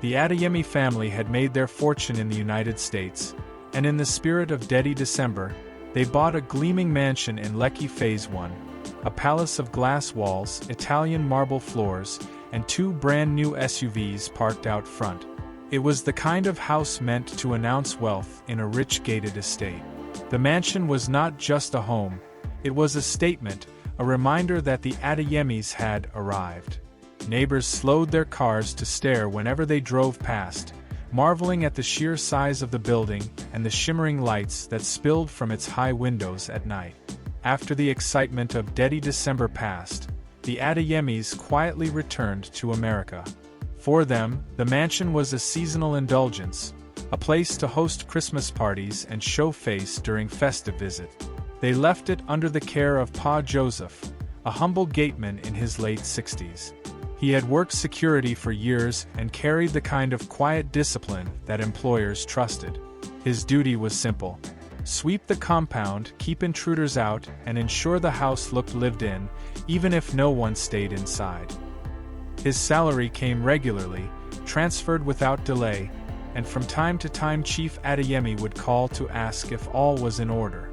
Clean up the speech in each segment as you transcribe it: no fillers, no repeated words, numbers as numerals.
The Adeyemi family had made their fortune in the United States, and in the spirit of Deady December, they bought a gleaming mansion in Lekki Phase 1, a palace of glass walls, Italian marble floors, and 2 brand-new SUVs parked out front. It was the kind of house meant to announce wealth in a rich gated estate. The mansion was not just a home, it was a statement, a reminder that the Adeyemis had arrived. Neighbors slowed their cars to stare whenever they drove past, marveling at the sheer size of the building and the shimmering lights that spilled from its high windows at night. After the excitement of Deady December passed, the Adeyemis quietly returned to America. For them, the mansion was a seasonal indulgence, a place to host Christmas parties and show face during festive visits. They left it under the care of Pa Joseph, a humble gateman in his late 60s. He had worked security for years and carried the kind of quiet discipline that employers trusted. His duty was simple: sweep the compound, keep intruders out, and ensure the house looked lived in, even if no one stayed inside. His salary came regularly, transferred without delay, and from time to time Chief Adeyemi would call to ask if all was in order.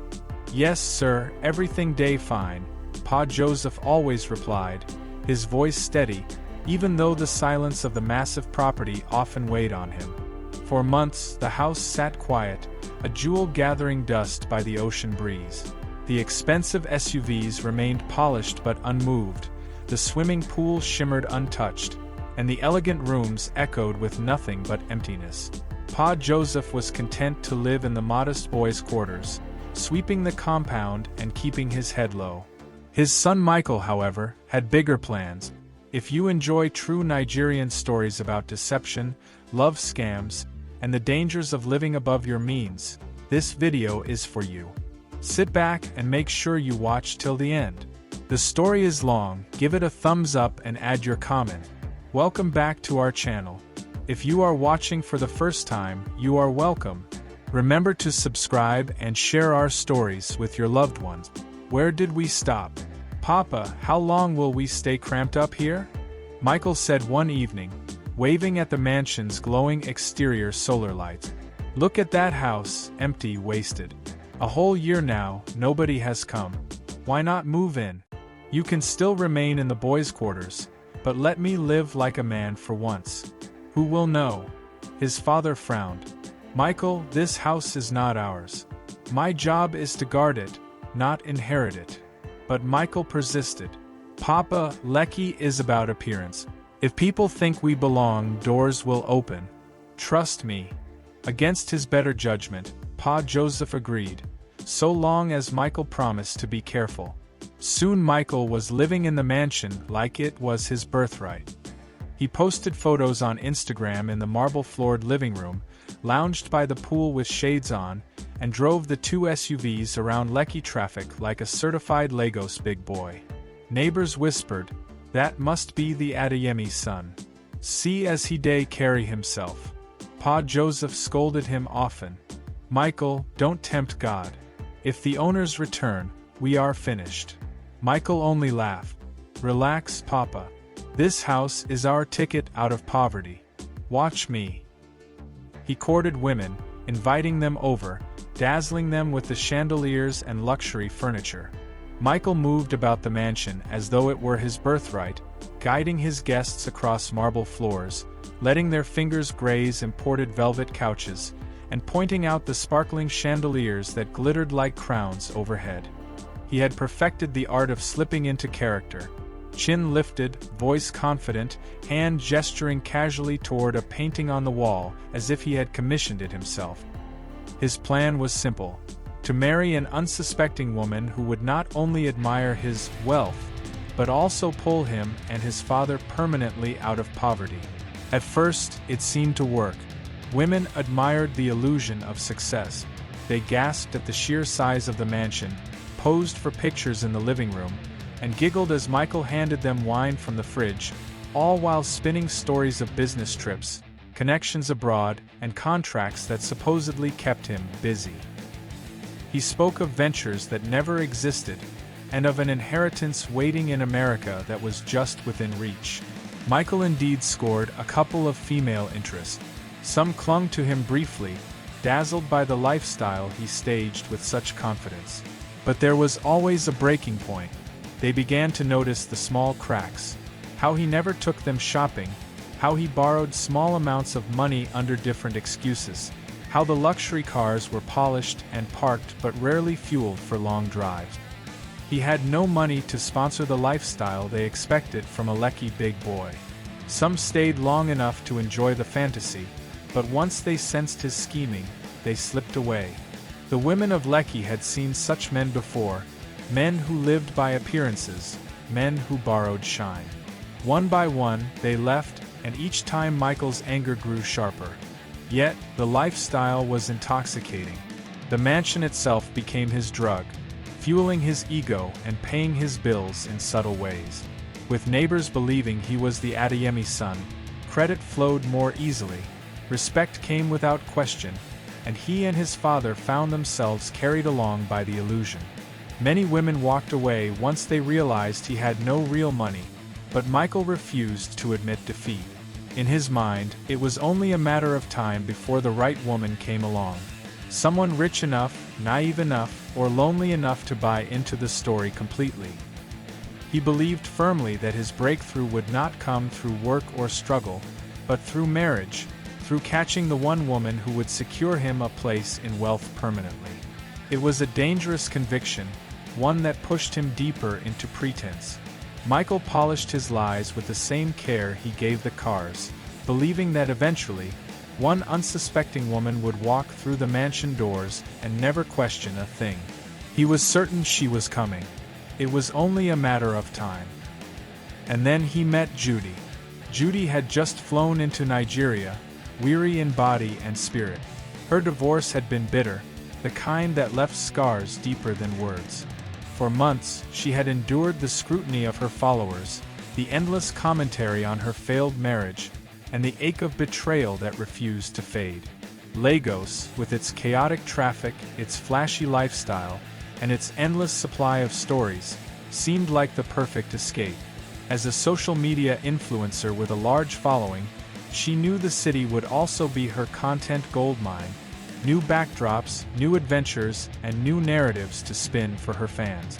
"Yes, sir, everything day fine," Pa Joseph always replied, his voice steady, even though the silence of the massive property often weighed on him. For months, the house sat quiet, a jewel gathering dust by the ocean breeze. The expensive SUVs remained polished but unmoved, the swimming pool shimmered untouched, and the elegant rooms echoed with nothing but emptiness. Pa Joseph was content to live in the modest boys' quarters, sweeping the compound and keeping his head low. His son Michael, however, had bigger plans. If you enjoy true Nigerian stories about deception, love scams, and the dangers of living above your means, this video is for you. Sit back and make sure you watch till the end. The story is long, give it a thumbs up and add your comment. Welcome back to our channel. If you are watching for the first time, you are welcome. Remember to subscribe and share our stories with your loved ones. Where did we stop? "Papa, how long will we stay cramped up here?" Michael said one evening, waving at the mansion's glowing exterior solar lights. "Look at that house, empty, wasted. A whole year now, nobody has come. Why not move in? You can still remain in the boys' quarters, but let me live like a man for once. Who will know?" His father frowned. "Michael, this house is not ours. My job is to guard it, not inherit it." But Michael persisted. "Papa, Lekki is about appearance. If people think we belong, doors will open. Trust me." Against his better judgment, Pa Joseph agreed, so long as Michael promised to be careful. Soon Michael was living in the mansion like it was his birthright. He posted photos on Instagram in the marble-floored living room, lounged by the pool with shades on, and drove the 2 SUVs around Lekki traffic like a certified Lagos big boy. Neighbors whispered, "That must be the Adeyemi son. See as he dey carry himself." Pa Joseph scolded him often. "Michael, don't tempt God. If the owners return, we are finished." Michael only laughed. "Relax, Papa. This house is our ticket out of poverty. Watch me." He courted women, inviting them over, dazzling them with the chandeliers and luxury furniture. Michael moved about the mansion as though it were his birthright, guiding his guests across marble floors, letting their fingers graze imported velvet couches, and pointing out the sparkling chandeliers that glittered like crowns overhead. He had perfected the art of slipping into character. Chin lifted, voice confident, hand gesturing casually toward a painting on the wall as if he had commissioned it himself. His plan was simple: to marry an unsuspecting woman who would not only admire his wealth, but also pull him and his father permanently out of poverty. At first, it seemed to work. Women admired the illusion of success. They gasped at the sheer size of the mansion, posed for pictures in the living room, and giggled as Michael handed them wine from the fridge, all while spinning stories of business trips, connections abroad, and contracts that supposedly kept him busy. He spoke of ventures that never existed, and of an inheritance waiting in America that was just within reach. Michael indeed scored a couple of female interests. Some clung to him briefly, dazzled by the lifestyle he staged with such confidence. But there was always a breaking point. They began to notice the small cracks, how he never took them shopping, how he borrowed small amounts of money under different excuses, how the luxury cars were polished and parked but rarely fueled for long drives. He had no money to sponsor the lifestyle they expected from a Lekki big boy. Some stayed long enough to enjoy the fantasy, but once they sensed his scheming, they slipped away. The women of Lekki had seen such men before, men who lived by appearances, men who borrowed shine. One by one, they left, and each time Michael's anger grew sharper. Yet, the lifestyle was intoxicating. The mansion itself became his drug, fueling his ego and paying his bills in subtle ways. With neighbors believing he was the Adeyemi son, credit flowed more easily, respect came without question, and he and his father found themselves carried along by the illusion. Many women walked away once they realized he had no real money, but Michael refused to admit defeat. In his mind, it was only a matter of time before the right woman came along. Someone rich enough, naive enough, or lonely enough to buy into the story completely. He believed firmly that his breakthrough would not come through work or struggle, but through marriage, through catching the one woman who would secure him a place in wealth permanently. It was a dangerous conviction, one that pushed him deeper into pretense. Michael polished his lies with the same care he gave the cars, believing that eventually, one unsuspecting woman would walk through the mansion doors and never question a thing. He was certain she was coming. It was only a matter of time. And then he met Judy. Judy had just flown into Nigeria, weary in body and spirit. Her divorce had been bitter, the kind that left scars deeper than words. For months, she had endured the scrutiny of her followers, the endless commentary on her failed marriage, and the ache of betrayal that refused to fade. Lagos, with its chaotic traffic, its flashy lifestyle, and its endless supply of stories, seemed like the perfect escape. As a social media influencer with a large following, she knew the city would also be her content goldmine, new backdrops, new adventures, and new narratives to spin for her fans.